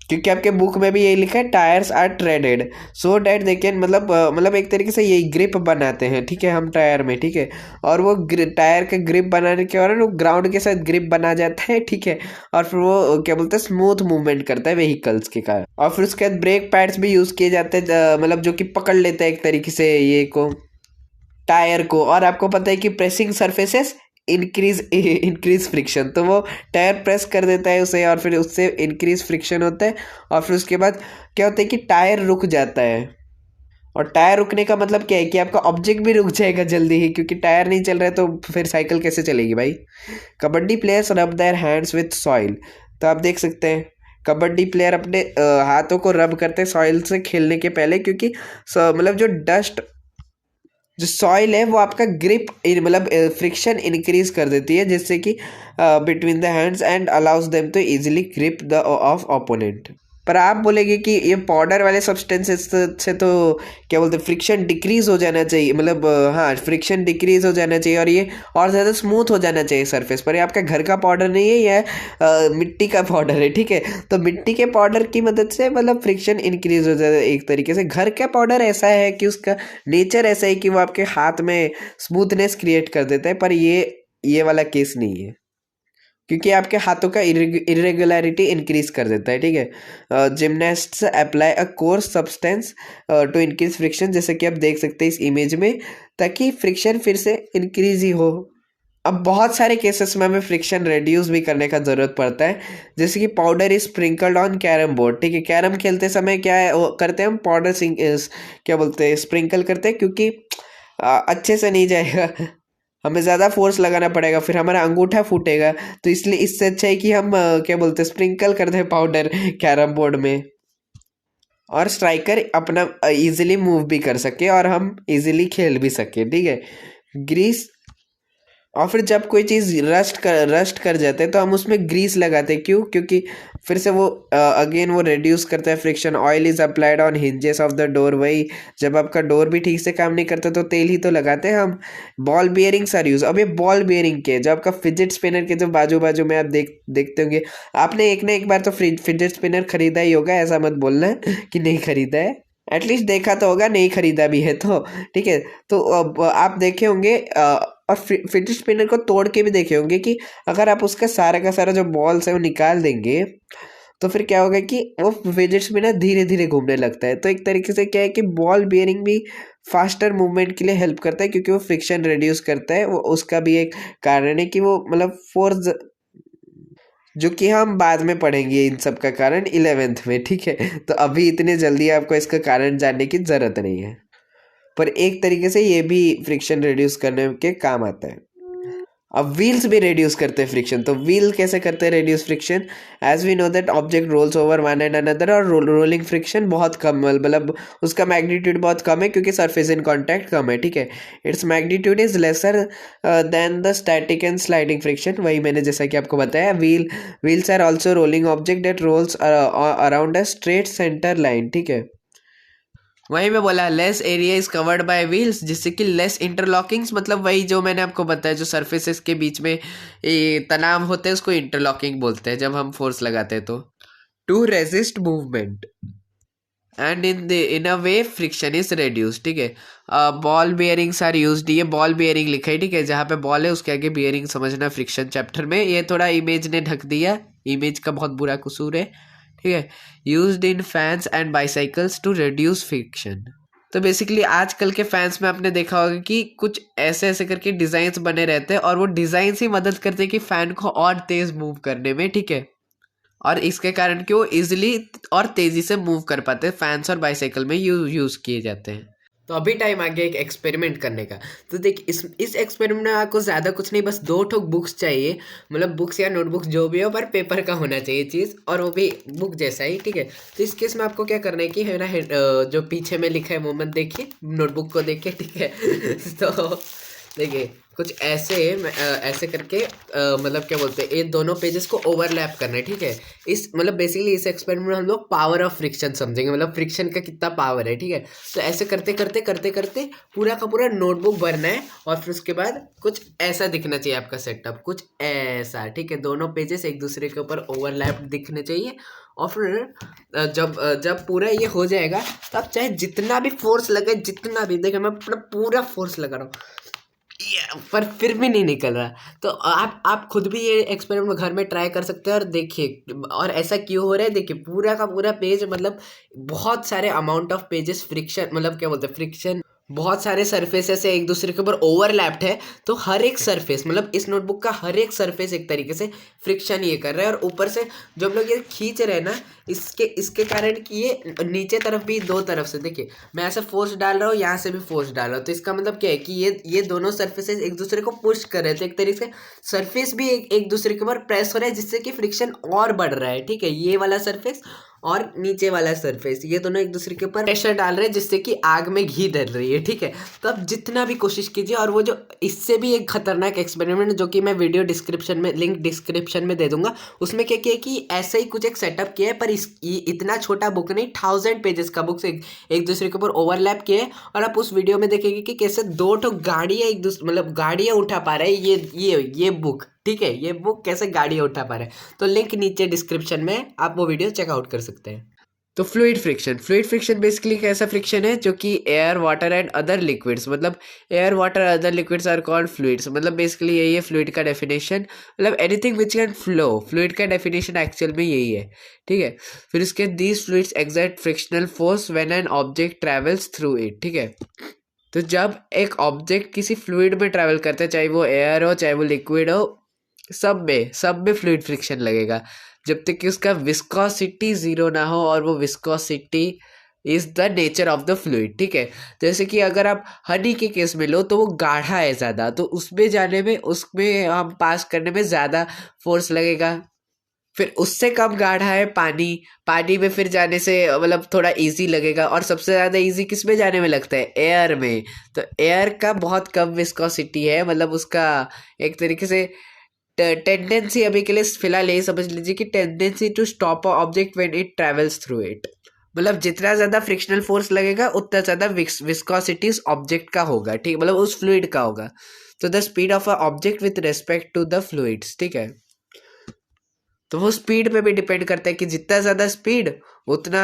क्योंकि आपके बुक में भी यही लिखा है, tyres are treaded so that they can, मतलब एक तरीके से यही ग्रिप बनाते हैं, ठीक है, हम टायर में, ठीक है। और वो टायर का ग्रिप बनाने के कारण वो ग्राउंड के साथ ग्रिप बना जाता है, ठीक है। और फिर वो क्या बोलते हैं, स्मूथ मूवमेंट करता है व्हीकल्स के कारण। और फिर उसके बाद ब्रेक पैड्स भी यूज़ किए जाते हैं, मतलब जो कि पकड़ लेते हैं एक तरीके से ये को, टायर को। और आपको पता है कि प्रेसिंग सरफेसेस इंक्रीज फ्रिक्शन, तो वो टायर प्रेस कर देता है उसे, और फिर उससे इंक्रीज फ्रिक्शन होता है। और फिर उसके बाद क्या होता है कि टायर रुक जाता है। और टायर रुकने का मतलब क्या है कि आपका ऑब्जेक्ट भी रुक जाएगा जल्दी ही, क्योंकि टायर नहीं चल रहा है तो फिर साइकिल कैसे चलेगी भाई। कबड्डी प्लेयर्स रब देयर हैंड्स विथ सॉइल, तो आप देख सकते हैं कबड्डी प्लेयर अपने हाथों को रब करते हैं सॉइल से खेलने के पहले, क्योंकि मतलब जो सॉइल है वो आपका ग्रिप मतलब फ्रिक्शन इंक्रीज कर देती है, जिससे कि between the hands and allows them to easily grip the of opponent. पर आप बोलेंगे कि ये पाउडर वाले सब्सटेंसेस से तो क्या बोलते हैं, फ्रिक्शन डिक्रीज हो जाना चाहिए, मतलब हाँ फ्रिक्शन डिक्रीज हो जाना चाहिए और ये और ज़्यादा स्मूथ हो जाना चाहिए सरफेस पर। ये आपका घर का पाउडर नहीं है, यह मिट्टी का पाउडर है, ठीक है। तो मिट्टी के पाउडर की मदद से मतलब फ्रिक्शन इंक्रीज हो जाता है एक तरीके से। घर का पाउडर ऐसा है कि उसका नेचर ऐसा है कि वो आपके हाथ में स्मूथनेस क्रिएट कर देता है, पर ये वाला केस नहीं है, क्योंकि आपके हाथों का इरेगुलरिटी इंक्रीज कर देता है, ठीक है। Gymnasts apply a coarse substance to increase friction, जैसे कि आप देख सकते हैं इस इमेज में, ताकि फ्रिक्शन फिर से इंक्रीज ही हो। अब बहुत सारे केसेस में हमें फ्रिक्शन रिड्यूस भी करने का ज़रूरत पड़ता है, जैसे कि powder is sprinkled on carrom board, ठीक है। कैरम खेलते समय क्या है वो करते हैं हम, पाउडर क्या बोलते हैं स्प्रिंकल करते हैं, क्योंकि अच्छे से नहीं जाएगा, हमें ज़्यादा फोर्स लगाना पड़ेगा, फिर हमारा अंगूठा फूटेगा। तो इसलिए इससे अच्छा है कि हम क्या बोलते हैं स्प्रिंकल कर दें पाउडर कैरम बोर्ड में, और स्ट्राइकर अपना इजीली मूव भी कर सके और हम इजीली खेल भी सके, ठीक है। ग्रीस, और फिर जब कोई चीज़ रस्ट कर जाते हैं तो हम उसमें ग्रीस लगाते हैं। क्यों? क्योंकि फिर से वो अगेन वो रिड्यूस करता है friction. Oil is applied on hinges of the door, वही जब आपका डोर भी ठीक से काम नहीं करता तो तेल ही तो लगाते हैं हम। Ball bearings are use. अब ये बॉल बियरिंग के जो आपका फिजिट स्पिनर के जो बाजू बाजू में आप देखते होंगे, आपने एक ना एक बार तो फिजिट स्पिनर खरीदा ही होगा, ऐसा मत बोलना कि नहीं खरीदा है, एटलीस्ट देखा तो होगा, नहीं खरीदा भी है तो ठीक है। तो अब आप देखे होंगे और फिजिट स्पिनर को तोड़ के भी देखे होंगे कि अगर आप उसका सारा का सारा जो बॉल्स है वो निकाल देंगे तो फिर क्या होगा कि वो फिजिट स्पिनर धीरे धीरे घूमने लगता है। तो एक तरीके से क्या है कि बॉल बियरिंग भी फास्टर मूवमेंट के लिए हेल्प करता है, क्योंकि वो फ्रिक्शन रिड्यूस करता है। वो उसका भी एक कारण है कि वो मतलब फोर्स, जो कि हम बाद में पढ़ेंगे इन सब का कारण 11th में, ठीक है। तो अभी इतने जल्दी आपको इसका कारण जानने की ज़रूरत नहीं है, पर एक तरीके से ये भी फ्रिक्शन रिड्यूस करने के काम आता है। अब व्हील्स भी रिड्यूस करते हैं फ्रिक्शन। तो व्हील कैसे करते हैं reduce friction? As we know that object rolls over one and another, और रोलिंग फ्रिक्शन बहुत कम, मतलब उसका मैग्नीट्यूड बहुत कम है क्योंकि सरफेस इन कांटेक्ट कम है, ठीक है। Its magnitude is lesser than the static and sliding friction. वही मैंने जैसा कि आपको बताया, wheels are also rolling object that rolls around a straight centre line, ठीक है। वहीं में बोला less area is covered by wheels, जिससे कि लेस इंटरलॉकिंग्स, मतलब वही जो मैंने आपको बताया, जो सरफेसेस के बीच में तनाव होते हैं उसको इंटरलॉकिंग बोलते हैं जब हम फोर्स लगाते हैं तो। To resist movement and in a way friction is reduce, ठीक है। बॉल बियरिंग्स आर यूज्ड, ये बॉल बियरिंग लिखा है, ठीक है। जहाँ पे बॉल है उसके आगे बियरिंग समझना फ्रिक्शन चैप्टर में। ये थोड़ा इमेज ने ढक दिया, इमेज का बहुत बुरा कसूर है, ठीक है। Used in fans and bicycles to reduce friction. तो बेसिकली आजकल के फैंस में आपने देखा होगा कि कुछ ऐसे ऐसे करके डिजाइन्स बने रहते हैं, और वो डिजाइन्स ही मदद करते हैं कि फैन को और तेज मूव करने में, ठीक है। और इसके कारण कि वो इजिली और तेजी से मूव कर पाते हैं, फैंस और बाईसाइकिल में यूज किए जाते हैं। तो अभी टाइम आ गया एक एक्सपेरिमेंट करने का। तो देख, इस एक्सपेरिमेंट में आपको ज़्यादा कुछ नहीं, बस 2 ठोक बुक्स चाहिए, मतलब बुक्स या नोटबुक्स जो भी हो, पर पेपर का होना चाहिए चीज़, और वो भी बुक जैसा ही, ठीक है। तो इस केस में आपको क्या करना है कि है ना, जो पीछे में लिखा है वो मत देखिए, नोटबुक को देखिए, ठीक है। तो देखिए कुछ ऐसे ऐसे करके मतलब क्या बोलते हैं, ये दोनों पेजेस को ओवरलैप करना है, ठीक है। इस मतलब बेसिकली इस एक्सपेरिमेंट में हम लोग पावर ऑफ फ्रिक्शन समझेंगे, मतलब फ्रिक्शन का कितना पावर है, ठीक है। तो ऐसे करते करते करते करते पूरा का पूरा नोटबुक भरना है, और फिर उसके बाद कुछ ऐसा दिखना चाहिए आपका सेटअप, कुछ ऐसा, ठीक है। दोनों पेजेस एक दूसरे के ऊपर ओवरलैप दिखने चाहिए। और फिर जब पूरा ये हो जाएगा, तो आप चाहे जितना भी फोर्स लगे, जितना भी, देखिए मैं अपना पूरा फोर्स लगा रहा हूँ, पर फिर भी नहीं निकल रहा। तो आप खुद भी ये एक्सपेरिमेंट घर में ट्राई कर सकते हैं और देखिए, और ऐसा क्यों हो रहा है। देखिए पूरा का पूरा पेज, मतलब बहुत सारे अमाउंट ऑफ पेजेस फ्रिक्शन, मतलब क्या बोलते हैं, फ्रिक्शन, बहुत सारे सरफेसेस है एक दूसरे के ऊपर ओवरलैप्ड है। तो हर एक सरफेस, मतलब इस नोटबुक का हर एक सरफेस एक तरीके से फ्रिक्शन ये कर रहा है। और ऊपर से जो हम लोग ये खींच रहे हैं ना, इसके इसके कारण कि ये नीचे तरफ भी, दो तरफ से देखिए, मैं ऐसे फोर्स डाल रहा हूँ, यहाँ से भी फोर्स डाल रहा हूँ। तो इसका मतलब क्या है कि ये दोनों सरफेसेस एक दूसरे को पुश कर रहे थे, एक तरीके से सरफेस भी एक दूसरे के ऊपर प्रेस हो रहा है, जिससे कि फ्रिक्शन और बढ़ रहा है, ठीक है। ये वाला सरफेस और नीचे वाला सरफेस, ये दोनों एक दूसरे के ऊपर प्रेशर डाल रहे हैं, जिससे कि आग में घी डल रही है, ठीक है। तो आप जितना भी कोशिश कीजिए। और वो जो इससे भी एक खतरनाक एक्सपेरिमेंट, जो कि मैं वीडियो डिस्क्रिप्शन में, लिंक डिस्क्रिप्शन में दे दूंगा, उसमें क्या किया कि ऐसा ही कुछ एक सेटअप किया है, पर इतना छोटा बुक नहीं, 1000 पेजेस का बुक एक दूसरे के ऊपर ओवरलैप किया है। और आप उस वीडियो में देखेंगे कि कैसे 2 ठो गाड़ियाँ एक दूसरे, मतलब गाड़ियाँ उठा पा रहे हैं ये बुक, ठीक है। ये बुक कैसे गाड़ियाँ उठा पा रहे हैं, तो लिंक नीचे डिस्क्रिप्शन में, आप वो वीडियो चेकआउट कर सकते हैं। तो फ्लूइड फ्रिक्शन बेसिकली कैसा फ्रिक्शन है, जो कि air, water and other liquids, मतलब air, water, other liquids are called fluids, मतलब बेसिकली यही है फ्लूइड का डेफिनेशन, मतलब anything which can flow. Fluid का डेफिनेशन एक्चुअल में यही है, ठीक है। फिर उसके these fluids exert frictional force when an object travels through it, ठीक है। तो जब एक ऑब्जेक्ट किसी फ्लूइड में ट्रैवल करता है, चाहे वो एयर हो चाहे वो लिक्विड हो, सब में फ्लूइड फ्रिक्शन लगेगा, जब तक कि उसका विस्कोसिटी जीरो ना हो, और वो viscosity is the nature of the fluid, ठीक है। जैसे कि अगर आप हनी के केस में लो, तो वो गाढ़ा है ज़्यादा, तो उसमें जाने में, उसमें हम पास करने में ज़्यादा फोर्स लगेगा। फिर उससे कम गाढ़ा है पानी में फिर जाने से मतलब थोड़ा इजी लगेगा। और सबसे ज़्यादा इजी किस में जाने में लगता है, एयर में। तो एयर का बहुत कम विस्कोसिटी है, मतलब उसका एक तरीके से टेंडेंसी अभी के लिए फिलहाल यही समझ लीजिए कि tendency to stop a object when it travels through it, मतलब जितना ज़्यादा फ्रिक्शनल फोर्स लगेगा उतना ज़्यादा विस्कोसिटी उस ऑब्जेक्ट का होगा, ठीक, मतलब उस फ्लूइड का होगा। तो the speed of a object with respect to the fluids, ठीक है। तो वो स्पीड पे भी डिपेंड करता है कि जितना ज़्यादा स्पीड उतना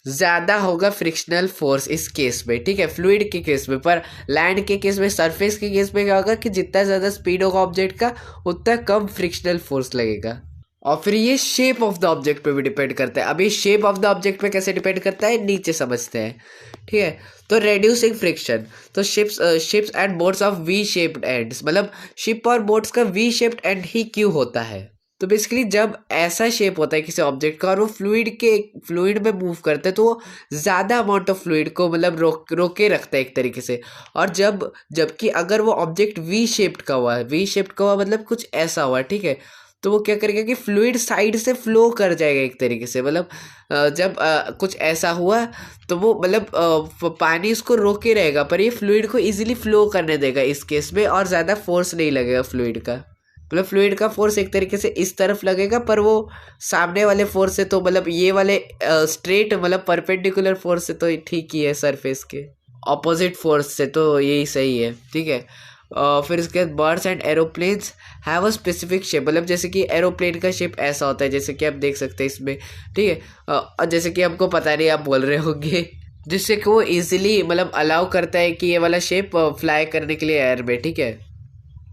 ज़्यादा होगा फ्रिक्शनल फोर्स इस केस में, ठीक है, फ्लूइड के केस में। पर लैंड के केस में, सरफेस के केस में क्या होगा कि जितना ज़्यादा स्पीड होगा ऑब्जेक्ट का उतना कम फ्रिक्शनल फोर्स लगेगा। और फिर ये शेप ऑफ द ऑब्जेक्ट पे भी डिपेंड करता है। अभी शेप ऑफ द ऑब्जेक्ट पे कैसे डिपेंड करता है नीचे समझते हैं, ठीक है। तो रेड्यूसिंग फ्रिक्शन, तो ships and boats of V shaped ends, मतलब शिप और बोट्स का वी शेप्ड एंड ही क्यों होता है। तो बेसिकली जब ऐसा शेप होता है किसी ऑब्जेक्ट का और वो फ्लूइड में मूव करते हैं तो वो ज़्यादा अमाउंट ऑफ फ्लूइड को मतलब रोके रखता है एक तरीके से। और जबकि अगर वो ऑब्जेक्ट वी शेप्ड का हुआ है, वी शेप्ड का हुआ मतलब कुछ ऐसा हुआ, ठीक है, तो वो क्या करेगा कि फ्लूइड साइड से फ्लो कर जाएगा एक तरीके से। मतलब जब कुछ ऐसा हुआ तो वो मतलब पानी उसको रोके रहेगा पर ये फ्लूइड को इजीली फ्लो करने देगा इस केस में, और ज़्यादा फोर्स नहीं लगेगा फ्लूइड का। मतलब फ्लूइड का फोर्स एक तरीके से इस तरफ लगेगा पर वो सामने वाले फोर्स से तो मतलब ये वाले स्ट्रेट मतलब परपेंडिकुलर फोर्स से तो ठीक ही है, सरफेस के ऑपोजिट फोर्स से तो यही सही है, ठीक है। फिर इसके बाद birds and aeroplanes have a specific shape, मतलब जैसे कि एरोप्लेन का शेप ऐसा होता है जैसे कि आप देख सकते हैं इसमें, ठीक है। और जैसे कि हमको पता नहीं आप बोल रहे होंगे, जिससे कि वो इजीली मतलब अलाउ करता है कि ये वाला शेप फ्लाई करने के लिए एयर में, ठीक है।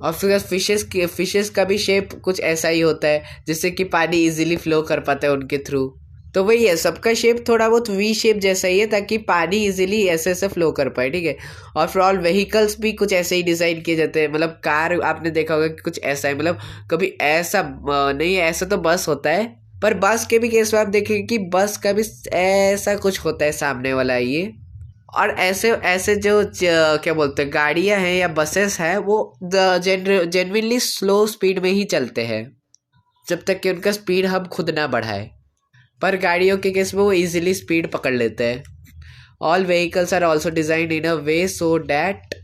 और फिर फिशेस का भी शेप कुछ ऐसा ही होता है जिससे कि पानी इजीली फ्लो कर पाता है उनके थ्रू। तो वही है, सबका शेप थोड़ा बहुत वी शेप जैसा ही है ताकि पानी इजीली ऐसे ऐसे फ्लो कर पाए, ठीक है। और फिर ऑल व्हीकल्स भी कुछ ऐसे ही डिज़ाइन किए जाते हैं, मतलब कार आपने देखा होगा कि कुछ ऐसा है, मतलब कभी ऐसा नहीं है, ऐसा तो बस होता है। पर बस के भी केस में आप देखेंगे कि बस का भी ऐसा कुछ होता है सामने वाला ये। और ऐसे ऐसे जो क्या बोलते हैं गाड़ियां हैं या बसेस हैं वो जेन्युइनली स्लो स्पीड में ही चलते हैं जब तक कि उनका स्पीड हम खुद ना बढ़ाए। पर गाड़ियों के केस में वो इजीली स्पीड पकड़ लेते हैं। All vehicles are also design in a way so that,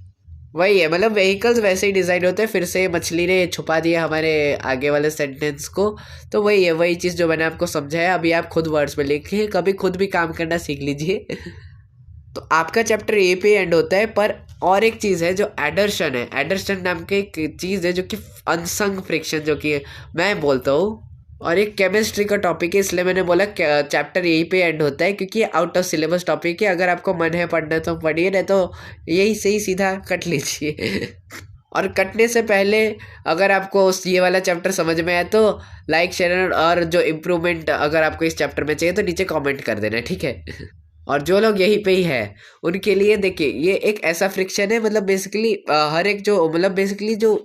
वही है, मतलब व्हीकल्स वैसे ही डिज़ाइन होते हैं। फिर से मछली ने छुपा दिया हमारे आगे वाले सेंटेंस को। तो वही है, वही चीज़ जो मैंने आपको समझाया, अभी आप खुद वर्ड्स में लिखिए, कभी खुद भी काम करना सीख लीजिए। तो आपका चैप्टर ए पे एंड होता है। पर और एक चीज़ है जो एडर्शन है, एडर्शन नाम की एक चीज़ है जो कि अनसंग फ्रिक्शन जो कि मैं बोलता हूँ, और एक केमिस्ट्री का टॉपिक है, इसलिए मैंने बोला चैप्टर यहीं पे एंड होता है क्योंकि आउट ऑफ सिलेबस टॉपिक है। अगर आपको मन है पढ़ना तो पढ़िए, नहीं तो यही से ही सीधा कट लीजिए। और कटने से पहले अगर आपको ये वाला चैप्टर समझ में आया तो लाइक शेयर, और जो इम्प्रूवमेंट अगर आपको इस चैप्टर में चाहिए तो नीचे कमेंट कर देना, ठीक है। और जो लोग यहीं पे ही है उनके लिए देखिए ये एक ऐसा फ्रिक्शन है, मतलब बेसिकली हर एक जो मतलब बेसिकली जो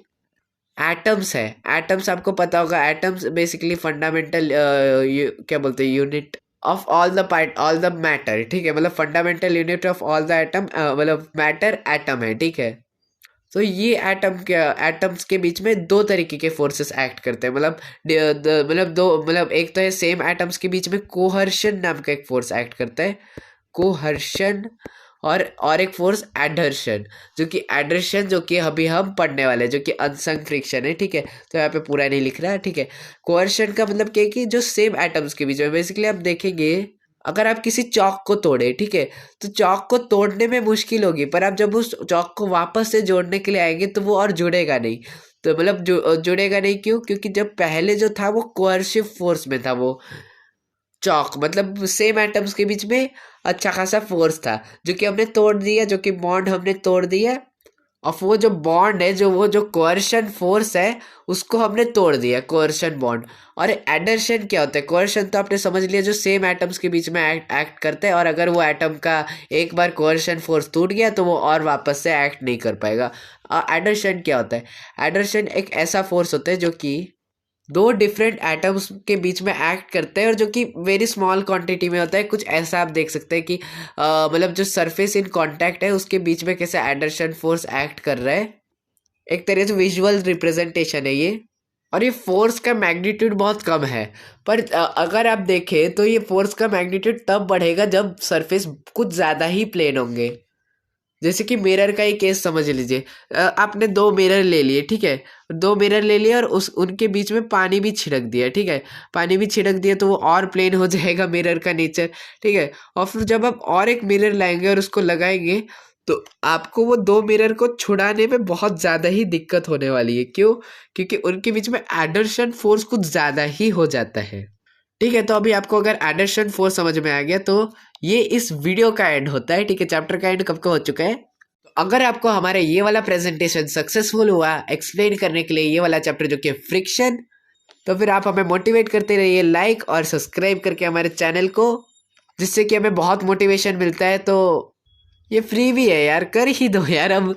एटम्स है, एटम्स आपको पता होगा, एटम्स बेसिकली फंडामेंटल क्या बोलते हैं unit of all the part all the matter, ठीक है, मतलब fundamental unit of all the atom, मतलब मैटर एटम है, ठीक है। तो ये एटम्स के बीच में दो तरीके के फोर्सेस एक्ट करते हैं, मतलब मतलब दो, मतलब एक तो है सेम एटम्स के बीच में कोहर्शन नाम का एक फोर्स एक्ट करता है, कोहर्शन। और एक फोर्स एडर्शन, जो कि एडर्शन जो कि अभी हम पढ़ने वाले हैं, जो कि अनसंग फ्रिक्शन है, ठीक है। तो यहाँ पे पूरा नहीं लिख रहा है, ठीक है। कोहर्शन का मतलब क्या है कि जो सेम एटम्स के बीच में, बेसिकली आप देखेंगे अगर आप किसी चौक को तोड़े, ठीक है, तो चौक को तोड़ने में मुश्किल होगी, पर आप जब उस चौक को वापस से जोड़ने के लिए आएंगे तो वो और जुड़ेगा नहीं। तो मतलब जुड़ेगा नहीं क्यों, क्योंकि जब पहले जो था वो कोअर्सिव फोर्स में था, वो चौक मतलब सेम एटम्स के बीच में अच्छा खासा फोर्स था जो कि हमने तोड़ दिया, जो कि बॉन्ड हमने तोड़ दिया। और वो जो बॉन्ड है, जो वो जो कोअर्शन फोर्स है उसको हमने तोड़ दिया, कोअर्शन बॉन्ड। और एडर्शन क्या होता है, कोअर्शन तो आपने समझ लिया, जो सेम एटम्स के बीच में एक्ट करते हैं, और अगर वो एटम का एक बार कोअर्शन फोर्स टूट गया तो वो और वापस से एक्ट नहीं कर पाएगा। एडर्शन क्या होता है, एडर्शन एक ऐसा फोर्स होता है जो कि दो डिफरेंट एटम्स के बीच में एक्ट करते हैं, और जो कि वेरी स्मॉल क्वांटिटी में होता है। कुछ ऐसा आप देख सकते हैं कि मतलब जो सरफेस इन कांटेक्ट है उसके बीच में कैसे एडर्शन फोर्स एक्ट कर रहा है, एक तरह से विजुअल रिप्रेजेंटेशन है ये। और ये फोर्स का मैग्नीट्यूड बहुत कम है, पर अगर आप देखें तो ये फोर्स का मैग्नीट्यूड तब बढ़ेगा जब सरफेस कुछ ज़्यादा ही प्लेन होंगे, जैसे कि मिरर का ही केस समझ लीजिए। आपने 2 मिरर ले लिए, ठीक है, 2 मिरर ले लिए और उस उनके बीच में पानी भी छिड़क दिया, ठीक है, पानी भी छिड़क दिया तो वो और प्लेन हो जाएगा मिरर का नेचर, ठीक है। और फिर जब आप और एक मिरर लाएंगे और उसको लगाएंगे तो आपको वो 2 मिरर को छुड़ाने में बहुत ज़्यादा ही दिक्कत होने वाली है। क्यों? क्योंकि उनके बीच में एडर्शन फोर्स कुछ ज़्यादा ही हो जाता है, ठीक है। तो अभी आपको अगर एडर्शन फोर्स समझ में आ गया तो ये इस वीडियो का एंड होता है, ठीक है। चैप्टर का एंड कब का हो चुका है। अगर आपको हमारा ये वाला प्रेजेंटेशन सक्सेसफुल हुआ एक्सप्लेन करने के लिए ये वाला चैप्टर जो कि फ्रिक्शन, तो फिर आप हमें मोटिवेट करते रहिए लाइक और सब्सक्राइब करके हमारे चैनल को, जिससे कि हमें बहुत मोटिवेशन मिलता है। तो ये फ्री भी है यार, कर ही दो यार अब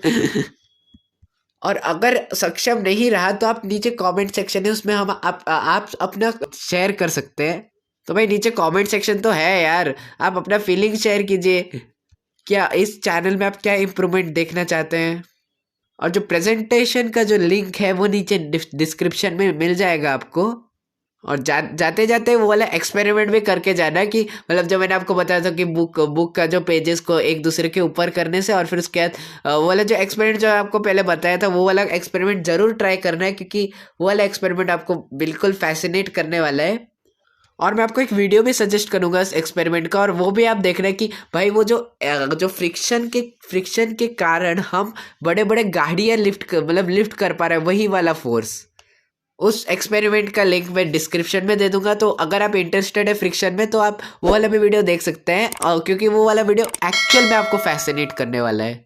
और अगर सक्षम नहीं रहा तो आप नीचे कमेंट सेक्शन है, उसमें हम आप अपना शेयर कर सकते हैं। तो भाई नीचे कमेंट सेक्शन तो है यार, आप अपना फीलिंग शेयर कीजिए, क्या इस चैनल में आप क्या इम्प्रूवमेंट देखना चाहते हैं। और जो प्रेजेंटेशन का जो लिंक है वो नीचे डिस्क्रिप्शन में मिल जाएगा आपको। और जाते जाते वो वाला एक्सपेरिमेंट भी करके जाना कि मतलब जो मैंने आपको बताया था कि बुक का जो पेजेस को एक दूसरे के ऊपर करने से, और फिर उसके बाद वो वाला जो एक्सपेरिमेंट जो आपको पहले बताया था वो वाला एक्सपेरिमेंट ज़रूर ट्राई करना है, क्योंकि वो वाला एक्सपेरिमेंट आपको बिल्कुल फैसिनेट करने वाला है। और मैं आपको एक वीडियो भी सजेस्ट करूंगा इस एक्सपेरिमेंट का, और वो भी आप देखना कि भाई वो जो फ्रिक्शन के कारण हम बड़े बड़े गाड़ियाँ लिफ्ट कर पा रहे हैं, वही वाला फोर्स। उस एक्सपेरिमेंट का लिंक मैं डिस्क्रिप्शन में दे दूंगा, तो अगर आप इंटरेस्टेड है फ्रिक्शन में तो आप वो वाला भी वीडियो देख सकते हैं, और क्योंकि वो वाला वीडियो एक्चुअल में आपको फैसिनेट करने वाला है।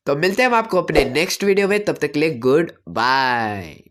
तो मिलते हैं हम आपको अपने नेक्स्ट वीडियो में, तब तक के लिए गुड बाय।